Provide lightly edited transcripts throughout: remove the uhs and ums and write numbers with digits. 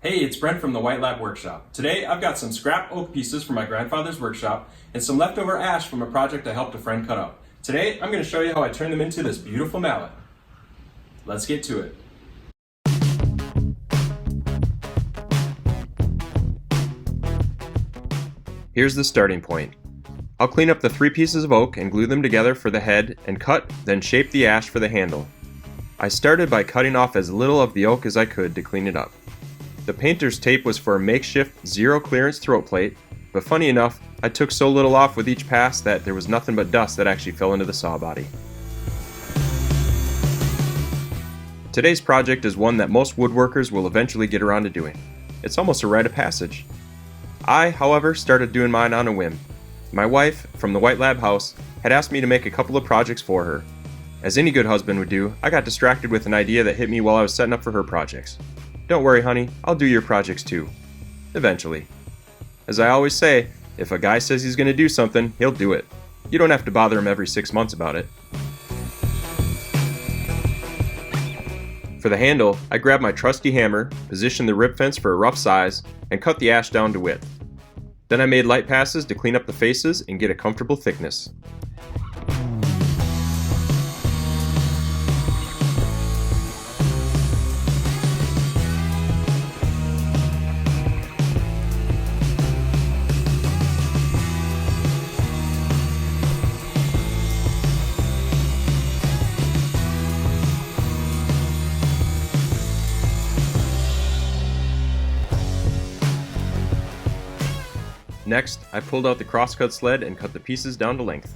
Hey, it's Brent from the White Lab Workshop. Today I've got some scrap oak pieces from my grandfather's workshop and some leftover ash from a project I helped a friend cut up. Today I'm going to show you how I turn them into this beautiful mallet. Let's get to it. Here's the starting point. I'll clean up the 3 pieces of oak and glue them together for the head and cut, then shape the ash for the handle. I started by cutting off as little of the oak as I could to clean it up. The painter's tape was for a makeshift zero clearance throat plate, but funny enough, I took so little off with each pass that there was nothing but dust that actually fell into the saw body. Today's project is one that most woodworkers will eventually get around to doing. It's almost a rite of passage. I, however, started doing mine on a whim. My wife, from the White Lab house, had asked me to make a couple of projects for her. As any good husband would do, I got distracted with an idea that hit me while I was setting up for her projects. Don't worry, honey, I'll do your projects too. Eventually. As I always say, if a guy says he's going to do something, he'll do it. You don't have to bother him every 6 months about it. For the handle, I grabbed my trusty hammer, positioned the rib fence for a rough size, and cut the ash down to width. Then I made light passes to clean up the faces and get a comfortable thickness. Next, I pulled out the crosscut sled and cut the pieces down to length.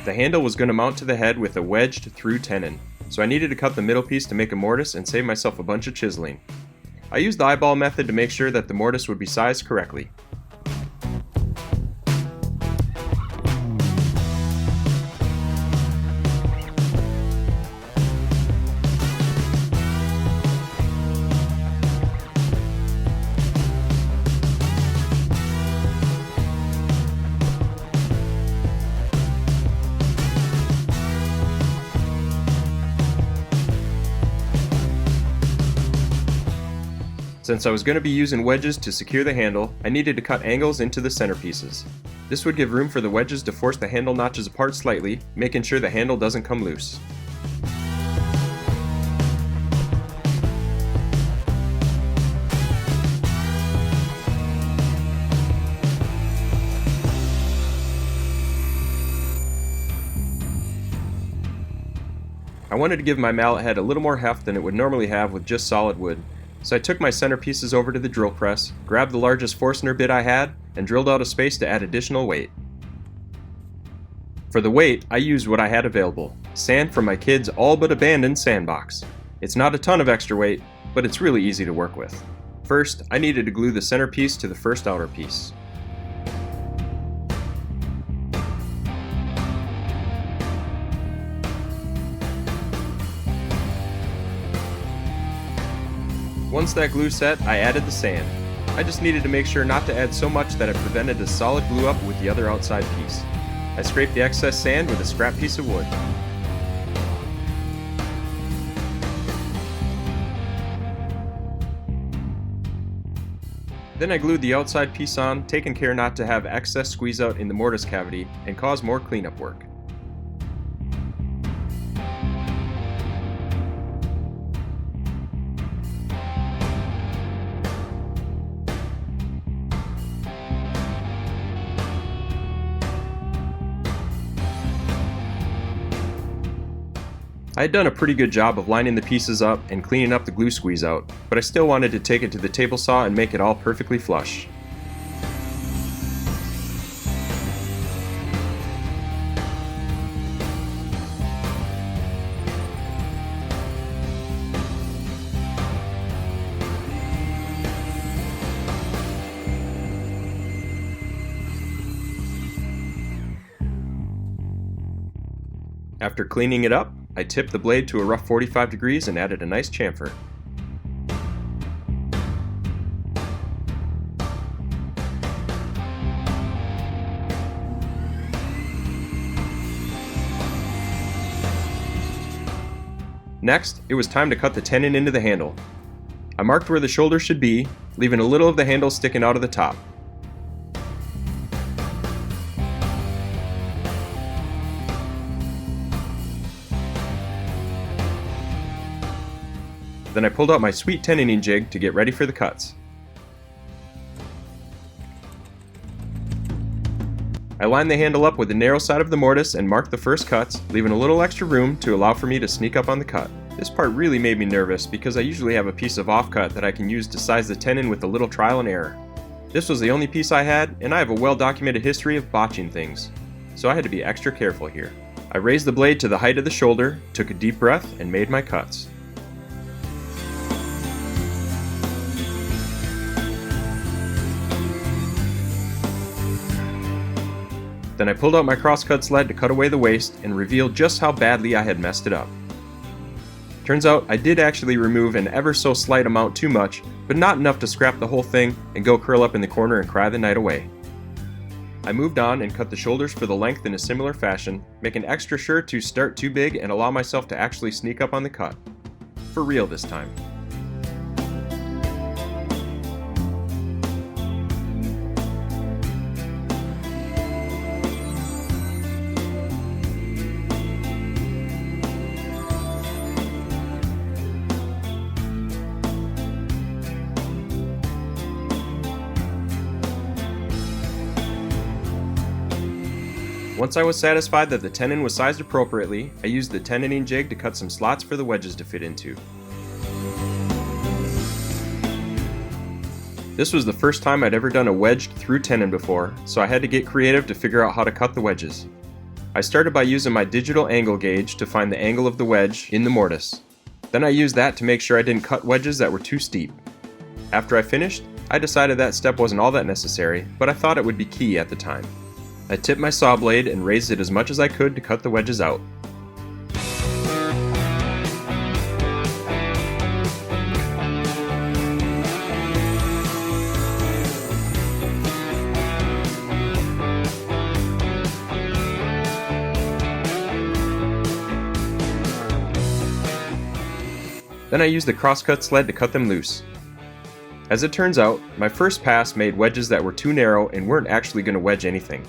The handle was going to mount to the head with a wedged through tenon, so I needed to cut the middle piece to make a mortise and save myself a bunch of chiseling. I used the eyeball method to make sure that the mortise would be sized correctly. Since I was going to be using wedges to secure the handle, I needed to cut angles into the centerpieces. This would give room for the wedges to force the handle notches apart slightly, making sure the handle doesn't come loose. I wanted to give my mallet head a little more heft than it would normally have with just solid wood. So I took my centerpieces over to the drill press, grabbed the largest Forstner bit I had, and drilled out a space to add additional weight. For the weight, I used what I had available, sand from my kids' all but abandoned sandbox. It's not a ton of extra weight, but it's really easy to work with. First, I needed to glue the centerpiece to the first outer piece. Once that glue set, I added the sand. I just needed to make sure not to add so much that it prevented a solid glue up with the other outside piece. I scraped the excess sand with a scrap piece of wood. Then I glued the outside piece on, taking care not to have excess squeeze out in the mortise cavity and cause more cleanup work. I had done a pretty good job of lining the pieces up and cleaning up the glue squeeze out, but I still wanted to take it to the table saw and make it all perfectly flush. After cleaning it up, I tipped the blade to a rough 45 degrees and added a nice chamfer. Next, it was time to cut the tenon into the handle. I marked where the shoulder should be, leaving a little of the handle sticking out of the top. Then I pulled out my sweet tenoning jig to get ready for the cuts. I lined the handle up with the narrow side of the mortise and marked the first cuts, leaving a little extra room to allow for me to sneak up on the cut. This part really made me nervous because I usually have a piece of offcut that I can use to size the tenon with a little trial and error. This was the only piece I had, and I have a well-documented history of botching things, so I had to be extra careful here. I raised the blade to the height of the shoulder, took a deep breath, and made my cuts. Then I pulled out my crosscut sled to cut away the waste and revealed just how badly I had messed it up. Turns out I did actually remove an ever so slight amount too much, but not enough to scrap the whole thing and go curl up in the corner and cry the night away. I moved on and cut the shoulders for the length in a similar fashion, making extra sure to start too big and allow myself to actually sneak up on the cut. For real this time. Once I was satisfied that the tenon was sized appropriately, I used the tenoning jig to cut some slots for the wedges to fit into. This was the first time I'd ever done a wedged through tenon before, so I had to get creative to figure out how to cut the wedges. I started by using my digital angle gauge to find the angle of the wedge in the mortise. Then I used that to make sure I didn't cut wedges that were too steep. After I finished, I decided that step wasn't all that necessary, but I thought it would be key at the time. I tipped my saw blade and raised it as much as I could to cut the wedges out. Then I used the crosscut sled to cut them loose. As it turns out, my first pass made wedges that were too narrow and weren't actually going to wedge anything.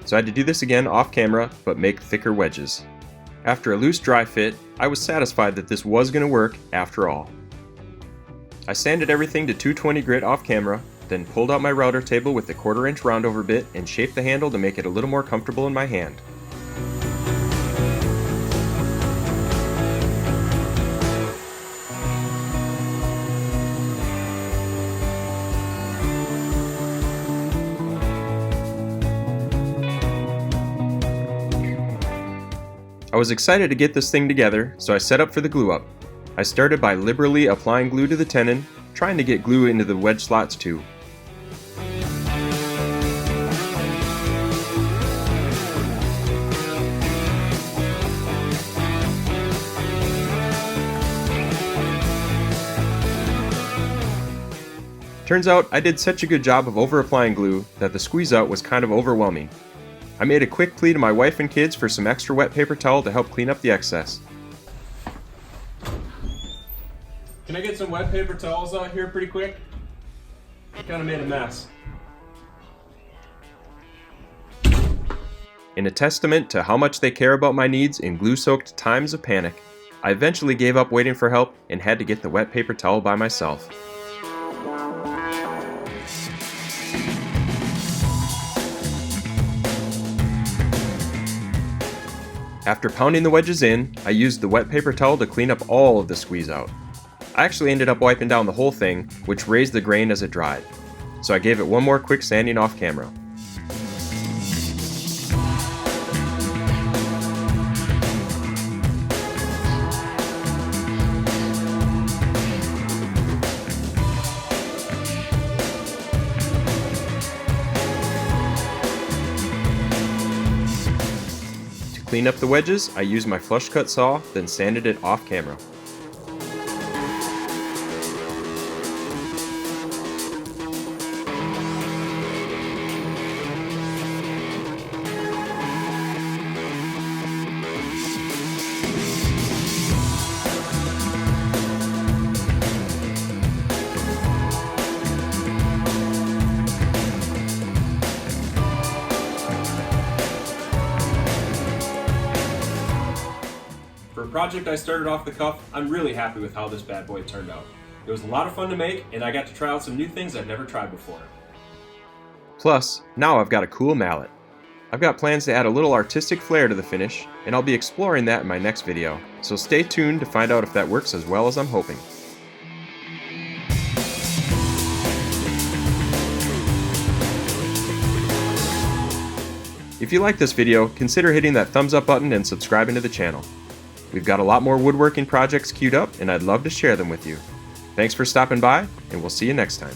So I had to do this again off camera, but make thicker wedges. After a loose dry fit, I was satisfied that this was going to work after all. I sanded everything to 220 grit off camera, then pulled out my router table with the 1/4 inch roundover bit and shaped the handle to make it a little more comfortable in my hand. I was excited to get this thing together, so I set up for the glue up. I started by liberally applying glue to the tenon, trying to get glue into the wedge slots too. Turns out I did such a good job of over applying glue that the squeeze out was kind of overwhelming. I made a quick plea to my wife and kids for some extra wet paper towel to help clean up the excess. Can I get some wet paper towels out here pretty quick? I kind of made a mess. In a testament to how much they care about my needs in glue-soaked times of panic, I eventually gave up waiting for help and had to get the wet paper towel by myself. After pounding the wedges in, I used the wet paper towel to clean up all of the squeeze out. I actually ended up wiping down the whole thing, which raised the grain as it dried. So I gave it one more quick sanding off camera. clean up the wedges, I used my flush cut saw, then sanded it off camera. For a project I started off the cuff, I'm really happy with how this bad boy turned out. It was a lot of fun to make, and I got to try out some new things I've never tried before. Plus, now I've got a cool mallet. I've got plans to add a little artistic flair to the finish, and I'll be exploring that in my next video, so stay tuned to find out if that works as well as I'm hoping. If you like this video, consider hitting that thumbs up button and subscribing to the channel. We've got a lot more woodworking projects queued up, and I'd love to share them with you. Thanks for stopping by, and we'll see you next time.